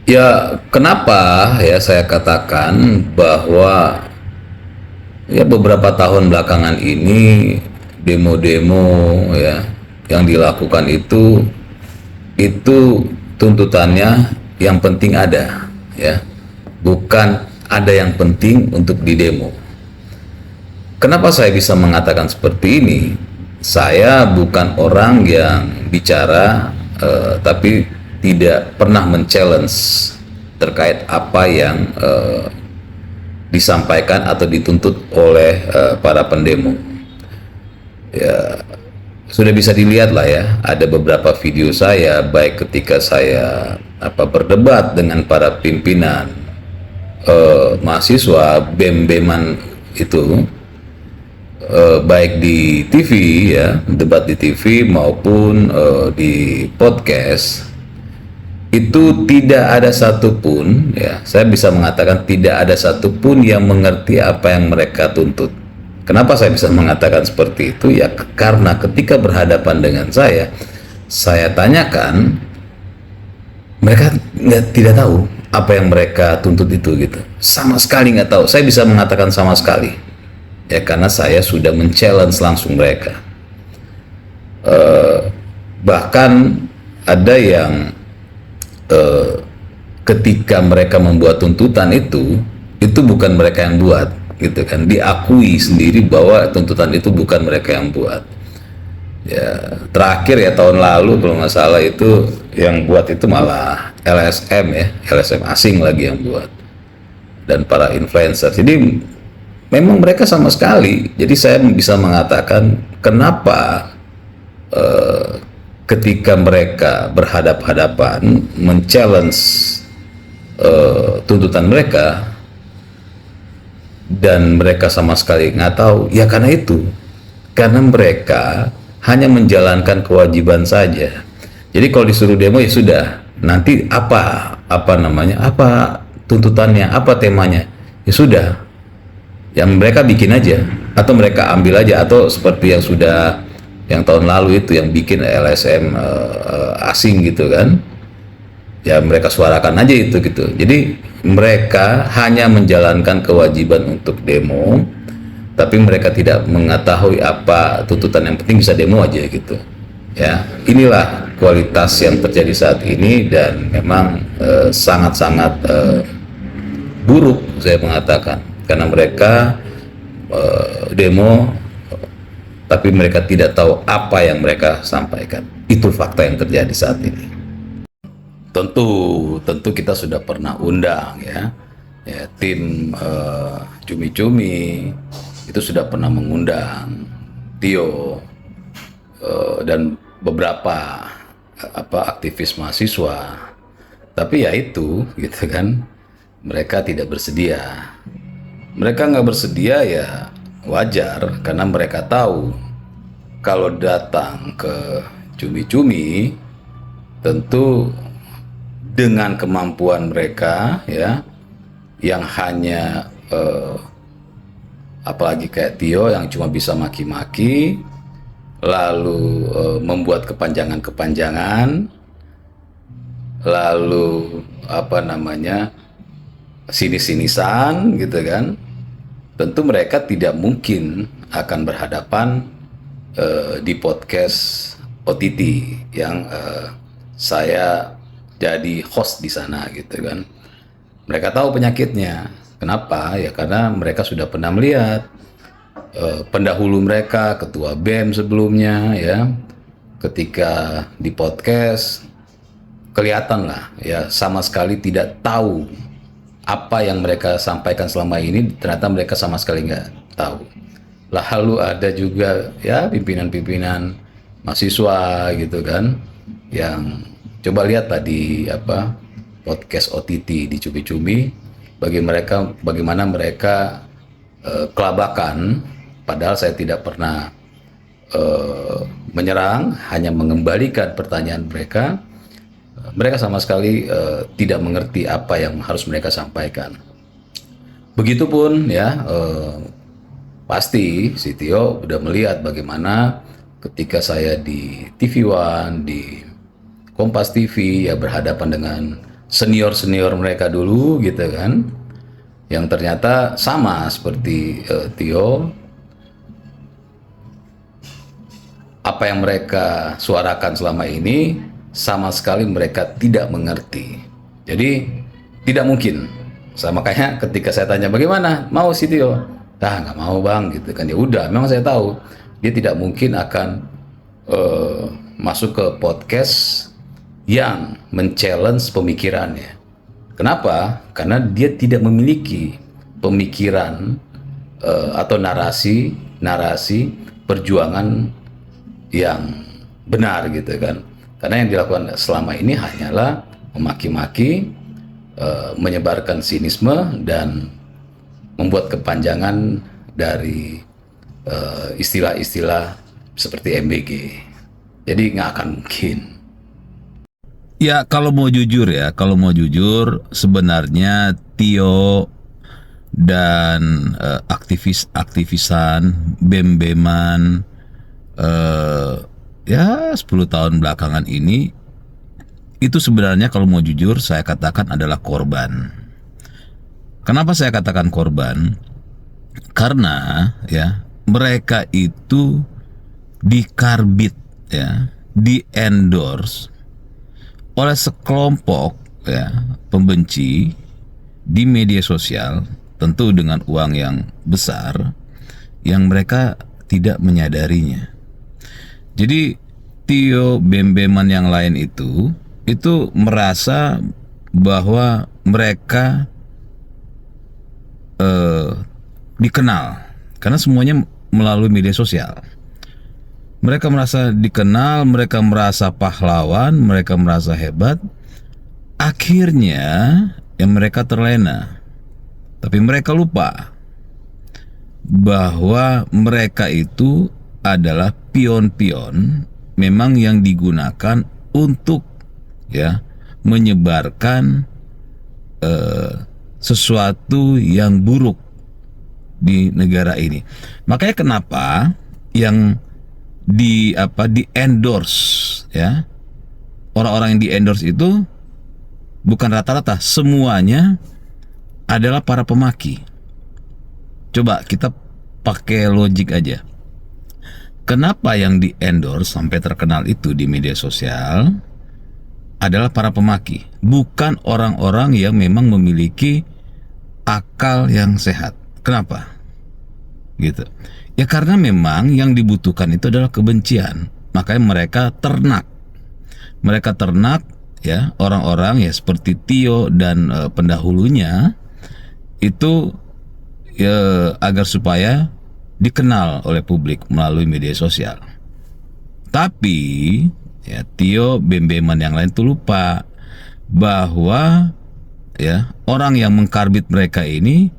Ya, kenapa ya saya katakan bahwa ya beberapa tahun belakangan ini demo-demo ya yang dilakukan itu tuntutannya yang penting ada ya, bukan ada yang penting untuk didemo. Kenapa saya bisa mengatakan seperti ini? Saya bukan orang yang bicara tapi tidak pernah men-challenge terkait apa yang disampaikan atau dituntut oleh para pendemo. Ya, sudah bisa dilihat lah ya, ada beberapa video saya baik ketika saya berdebat dengan para pimpinan mahasiswa bem-beman itu, baik di TV ya, debat di TV maupun di podcast, itu tidak ada satupun ya, saya bisa mengatakan tidak ada satupun yang mengerti apa yang mereka tuntut. Kenapa saya bisa mengatakan seperti itu? Ya karena ketika berhadapan dengan saya tanyakan, mereka tidak tahu apa yang mereka tuntut itu gitu, sama sekali nggak tahu. Saya bisa mengatakan sama sekali ya, karena saya sudah men-challenge langsung mereka. Bahkan ada yang ketika mereka membuat tuntutan itu bukan mereka yang buat gitu kan, diakui sendiri bahwa tuntutan itu bukan mereka yang buat. Ya terakhir ya tahun lalu kalau nggak salah itu yang buat itu malah LSM ya, LSM asing lagi yang buat, dan para influencer. Jadi memang mereka sama sekali, jadi saya bisa mengatakan kenapa ketika mereka berhadap-hadapan men-challenge tuntutan mereka dan mereka sama sekali nggak tahu, ya karena mereka hanya menjalankan kewajiban saja. Jadi kalau disuruh demo ya sudah, nanti apa tuntutannya, apa temanya, ya sudah, yang mereka bikin aja atau mereka ambil aja, atau seperti yang sudah yang tahun lalu itu yang bikin LSM asing gitu kan, ya mereka suarakan aja itu gitu. Jadi mereka hanya menjalankan kewajiban untuk demo, tapi mereka tidak mengetahui apa tuntutan. Yang penting bisa demo aja gitu ya. Inilah kualitas yang terjadi saat ini, dan memang sangat-sangat buruk saya mengatakan, karena mereka demo tapi mereka tidak tahu apa yang mereka sampaikan. Itu fakta yang terjadi saat ini. Tentu kita sudah pernah undang ya, tim cumi-cumi itu sudah pernah mengundang Tio dan beberapa aktivis mahasiswa, tapi ya itu gitu kan, mereka tidak bersedia. Mereka nggak bersedia ya wajar, karena mereka tahu kalau datang ke cumi-cumi tentu dengan kemampuan mereka ya, yang hanya apalagi kayak Tio yang cuma bisa maki-maki, lalu membuat kepanjangan-kepanjangan, lalu sinis-sinisan gitu kan. Tentu mereka tidak mungkin akan berhadapan di podcast OTT yang saya jadi host di sana gitu kan. Mereka tahu penyakitnya. Kenapa? Ya karena mereka sudah pernah melihat pendahulu mereka, ketua BEM sebelumnya ya, ketika di podcast kelihatan lah ya, sama sekali tidak tahu apa yang mereka sampaikan selama ini. Ternyata mereka sama sekali nggak tahu. Lalu ada juga ya pimpinan-pimpinan mahasiswa gitu kan, yang coba lihat tadi podcast OTT di Cumi-Cumi, bagaimana mereka kelabakan, padahal saya tidak pernah menyerang, hanya mengembalikan pertanyaan mereka. Mereka sama sekali tidak mengerti apa yang harus mereka sampaikan. Begitupun ya, pasti si Tio udah melihat bagaimana ketika saya di TV One, di Kompas TV ya, berhadapan dengan senior mereka dulu gitu kan, yang ternyata sama seperti Tio. Apa yang mereka suarakan selama ini sama sekali mereka tidak mengerti. Jadi tidak mungkin. Makanya ketika saya tanya bagaimana mau si Tio, nggak mau bang gitu kan. Ya udah, memang saya tahu dia tidak mungkin akan masuk ke podcast yang men-challenge pemikirannya. Kenapa? Karena dia tidak memiliki pemikiran atau narasi perjuangan yang benar gitu kan. Karena yang dilakukan selama ini hanyalah memaki-maki, menyebarkan sinisme dan membuat kepanjangan dari istilah-istilah seperti MBG. Jadi nggak akan mungkin. Ya kalau mau jujur sebenarnya Tio dan aktivisan bem-beman ya 10 tahun belakangan ini itu sebenarnya kalau mau jujur saya katakan adalah korban. Kenapa saya katakan korban? Karena ya mereka itu dikarbit ya, di-endorse oleh sekelompok ya pembenci di media sosial, tentu dengan uang yang besar yang mereka tidak menyadarinya. Jadi Tio, bem-beman yang lain itu merasa bahwa mereka dikenal karena semuanya melalui media sosial. Mereka merasa dikenal, mereka merasa pahlawan, mereka merasa hebat. Akhirnya yang mereka terlena. Tapi mereka lupa bahwa mereka itu adalah pion-pion memang yang digunakan untuk ya menyebarkan sesuatu yang buruk di negara ini. Makanya kenapa yang di endorse ya, orang-orang yang di endorse itu bukan rata-rata, semuanya adalah para pemaki. Coba kita pakai logik aja. Kenapa yang di endorse sampai terkenal itu di media sosial adalah para pemaki, bukan orang-orang yang memang memiliki akal yang sehat. Kenapa? Gitu. Ya karena memang yang dibutuhkan itu adalah kebencian. Makanya mereka ternak. Mereka ternak ya orang-orang ya seperti Tio dan pendahulunya itu ya agar supaya dikenal oleh publik melalui media sosial. Tapi ya Tio, bem-beman yang lain tuh lupa bahwa ya orang yang mengkarbit mereka ini,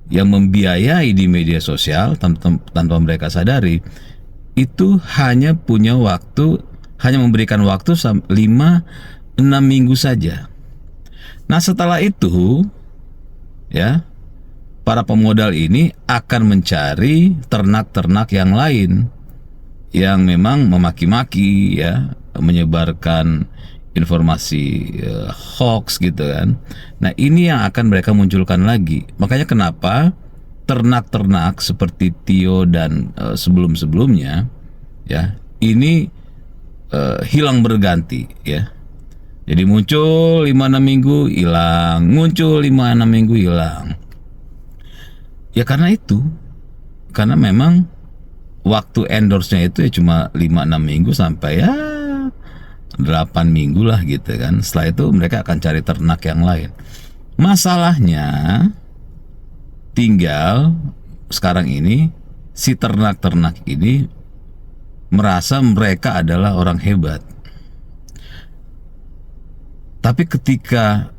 yang membiayai di media sosial tanpa mereka sadari, itu hanya punya waktu, hanya memberikan waktu 5-6 minggu saja. Nah setelah itu ya para pemodal ini akan mencari ternak-ternak yang lain yang memang memaki-maki ya, menyebarkan informasi hoax gitu kan. Nah ini yang akan mereka munculkan lagi. Makanya kenapa ternak-ternak seperti Tio dan sebelum-sebelumnya ya ini hilang berganti ya. Jadi muncul 5-6 minggu hilang, muncul 5-6 minggu hilang. Ya karena itu, karena memang waktu endorse-nya itu ya cuma 5-6 minggu sampai ya 8 minggu lah gitu kan. Setelah itu mereka akan cari ternak yang lain. Masalahnya tinggal sekarang ini si ternak-ternak ini merasa mereka adalah orang hebat. Tapi ketika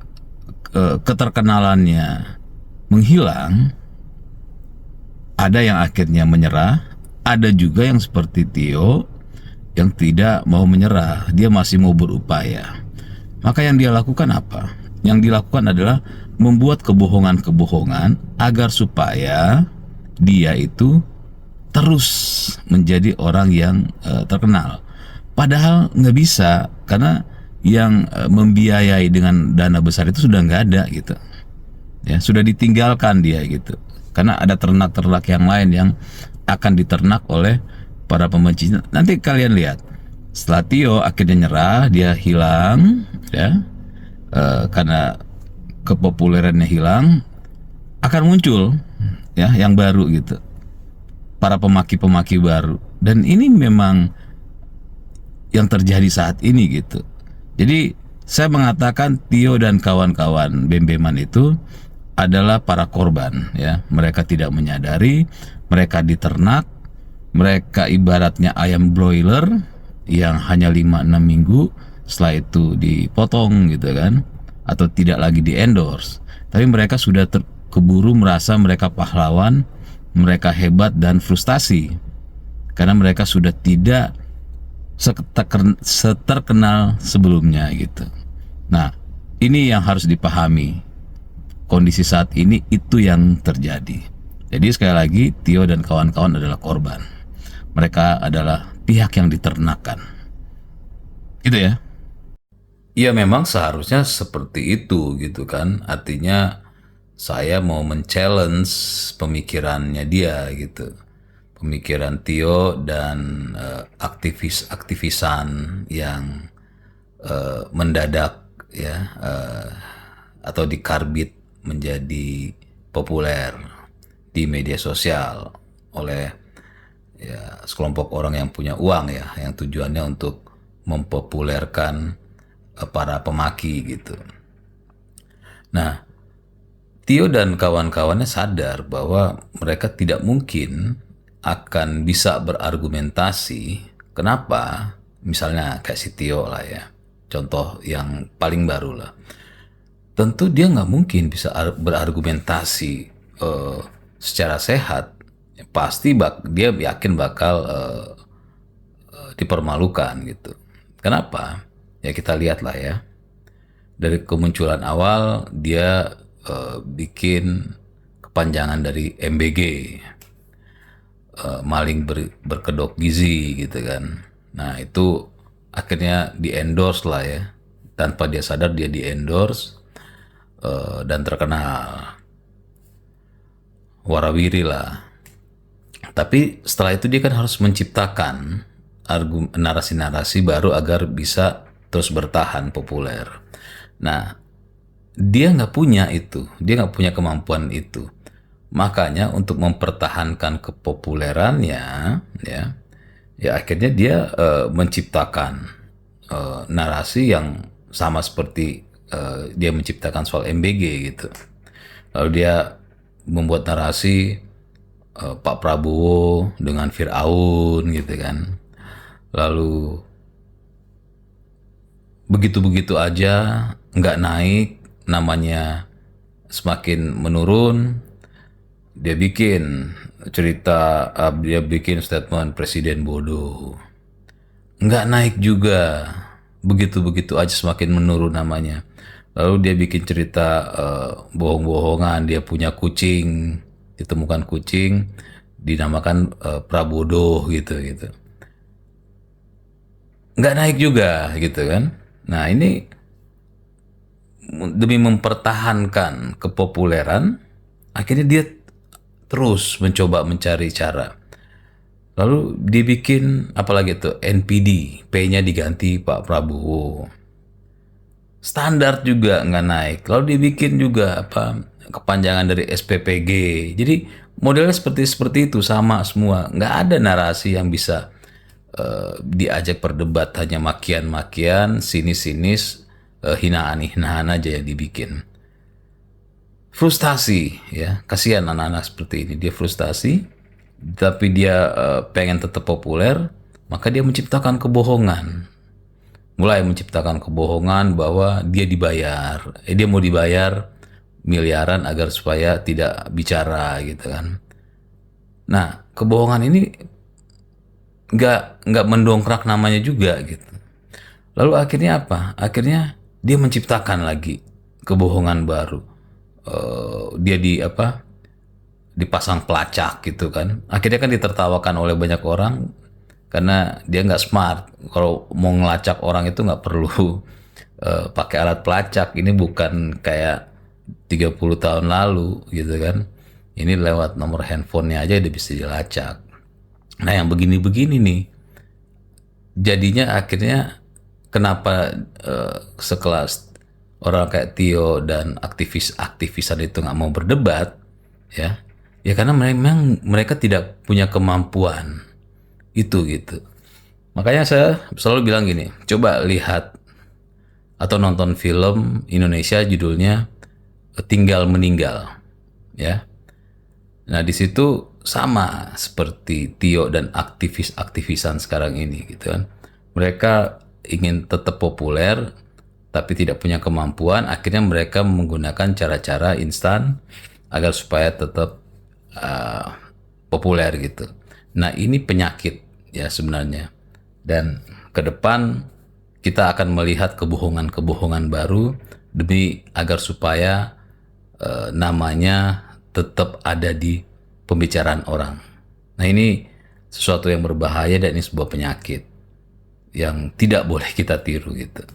keterkenalannya menghilang, ada yang akhirnya menyerah, ada juga yang seperti Tio yang tidak mau menyerah, dia masih mau berupaya. Maka yang dia lakukan apa? Yang dilakukan adalah membuat kebohongan-kebohongan agar supaya dia itu terus menjadi orang yang terkenal. Padahal nggak bisa, karena yang membiayai dengan dana besar itu sudah nggak ada gitu. Ya, sudah ditinggalkan dia gitu. Karena ada ternak-ternak yang lain yang akan diternak oleh para pembenci. Nanti kalian lihat, setelah Tio akhirnya nyerah, dia hilang, ya, karena kepopulerannya hilang, akan muncul ya yang baru gitu, para pemaki-pemaki baru. Dan ini memang yang terjadi saat ini gitu. Jadi saya mengatakan Tio dan kawan-kawan Bem-Beman itu adalah para korban ya. Mereka tidak menyadari, mereka diternak, mereka ibaratnya ayam broiler yang hanya 5-6 minggu setelah itu dipotong gitu kan, atau tidak lagi di endorse. Tapi mereka sudah keburu merasa mereka pahlawan, mereka hebat dan frustasi karena mereka sudah tidak seterkenal sebelumnya gitu. Nah, ini yang harus dipahami. Kondisi saat ini itu yang terjadi. Jadi sekali lagi, Tio dan kawan-kawan adalah korban. Mereka adalah pihak yang diternakkan. Gitu ya. Ya memang seharusnya seperti itu gitu kan. Artinya saya mau men-challenge pemikirannya dia gitu. Pemikiran Tio dan aktivis-aktivisan yang mendadak ya atau dikarbit menjadi populer di media sosial oleh ya sekelompok orang yang punya uang ya, yang tujuannya untuk mempopulerkan para pemaki gitu. Nah, Tio dan kawan-kawannya sadar bahwa mereka tidak mungkin akan bisa berargumentasi. Kenapa? Misalnya kayak si Tio lah ya, contoh yang paling baru lah. Tentu dia nggak mungkin bisa berargumentasi secara sehat. Pasti dia yakin bakal dipermalukan gitu. Kenapa? Ya kita lihat lah ya. Dari kemunculan awal dia bikin kepanjangan dari MBG, maling berkedok gizi gitu kan. Nah itu akhirnya di endorse lah ya, tanpa dia sadar dia di endorse dan terkenal warawiri lah. Tapi setelah itu dia kan harus menciptakan narasi-narasi baru agar bisa terus bertahan populer. Nah dia nggak punya itu, dia nggak punya kemampuan itu. Makanya untuk mempertahankan kepopulerannya ya akhirnya dia menciptakan narasi yang sama seperti dia menciptakan soal MBG gitu. Lalu dia membuat narasi Pak Prabowo dengan Firaun gitu kan. Lalu begitu-begitu aja nggak naik, namanya semakin menurun. Dia bikin cerita, dia bikin statement presiden bodoh, nggak naik juga, begitu-begitu aja semakin menurun namanya. Lalu dia bikin cerita bohong-bohongan, dia punya kucing, ditemukan kucing, dinamakan Prabodo gitu. Nggak naik juga gitu kan. Nah ini demi mempertahankan kepopuleran, akhirnya dia terus mencoba mencari cara. Lalu dibikin apalagi tuh NPD, P-nya diganti Pak Prabowo. Standar juga nggak naik. Lalu dibikin juga apa kepanjangan dari SPPG. Jadi modelnya seperti itu sama semua. Nggak ada narasi yang bisa diajak berdebat, hanya makian-makian, sinis-sinis, hinaan-hinaan aja yang dibikin. Frustasi ya, kasihan anak-anak seperti ini, dia frustasi tapi dia pengen tetap populer, maka dia menciptakan kebohongan, mulai menciptakan kebohongan bahwa dia dibayar, dia mau dibayar miliaran agar supaya tidak bicara gitu kan. Nah kebohongan ini nggak mendongkrak namanya juga gitu. Lalu akhirnya apa? Akhirnya dia menciptakan lagi kebohongan baru. Dia dipasang pelacak gitu kan. Akhirnya kan ditertawakan oleh banyak orang karena dia nggak smart. Kalau mau ngelacak orang itu nggak perlu pakai alat pelacak. Ini bukan kayak 30 tahun lalu gitu kan. Ini lewat nomor handphonenya aja udah bisa dilacak. Nah yang begini-begini nih, jadinya akhirnya kenapa sekelas orang kayak Tio dan aktivisan itu nggak mau berdebat, ya, ya karena memang mereka tidak punya kemampuan itu gitu. Makanya saya selalu bilang gini, coba lihat atau nonton film Indonesia judulnya Tinggal Meninggal, ya. Nah di situ sama seperti Tio dan aktivisan sekarang ini gitu kan. Mereka ingin tetap populer tapi tidak punya kemampuan, akhirnya mereka menggunakan cara-cara instan agar supaya tetap populer gitu. Nah ini penyakit ya sebenarnya. Dan ke depan kita akan melihat kebohongan-kebohongan baru demi agar supaya namanya tetap ada di pembicaraan orang. Nah ini sesuatu yang berbahaya dan ini sebuah penyakit yang tidak boleh kita tiru gitu.